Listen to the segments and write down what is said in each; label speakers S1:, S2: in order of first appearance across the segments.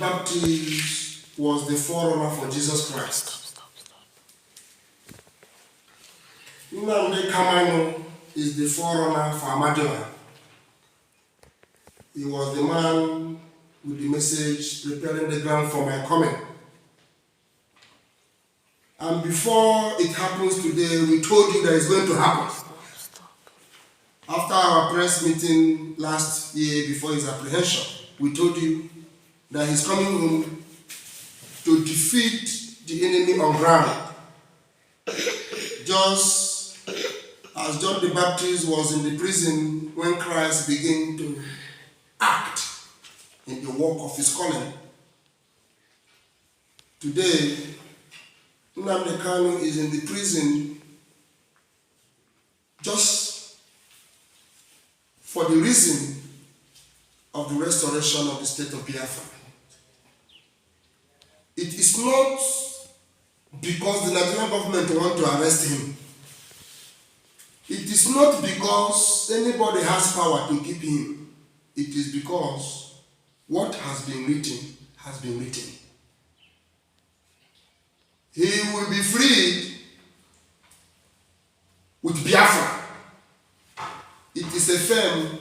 S1: Baptist was the forerunner for Jesus Christ. Nnamdi Kanu is the forerunner for Ahmadu. He was the man with the message preparing the ground for my coming. And before it happens today, we told you that it's going to happen. After our press meeting last year before his apprehension, we told you that he's coming home to defeat the enemy on ground. Just as John the Baptist was in the prison when Christ began to act in the work of his calling. Today, Nnamdi Kanu is in the prison just for the reason of the restoration of the state of Biafra. It is not because the Nigerian government want to arrest him. It is not because anybody has power to keep him. It is because what has been written has been written. He will be freed with Biafra. It is a firm,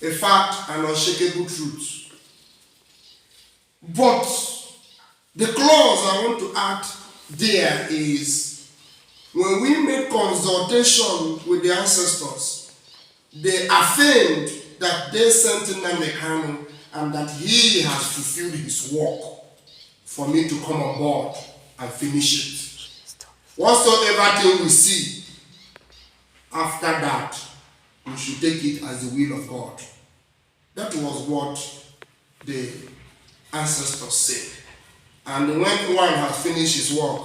S1: a fact, and unshakable truth. But the clause I want to add there is, when we made consultation with the ancestors, they affirmed that they sent Nnamdi Kanu and that he has fulfilled his work for me to come on board and finish it. Whatsoever thing we see after that, we should take it as the will of God. That was what the ancestors said. And when one has finished his work,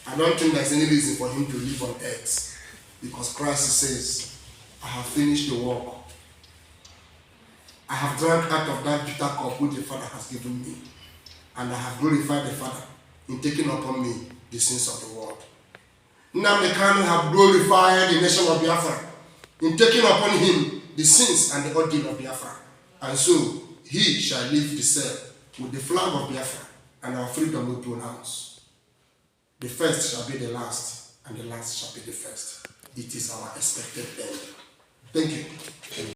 S1: I don't think there's any reason for him to live on earth. Because Christ says, I have finished the work. I have drunk out of that bitter cup which the Father has given me. And I have glorified the Father in taking upon me the sins of the world. Nnamdi Kanu have glorified the nation of Biafra in taking upon him the sins and the ordeal of Biafra. And so he shall leave the cell with the flag of Biafra, and our freedom will pronounce. The first shall be the last, and the last shall be the first. It is our expected end. Thank you.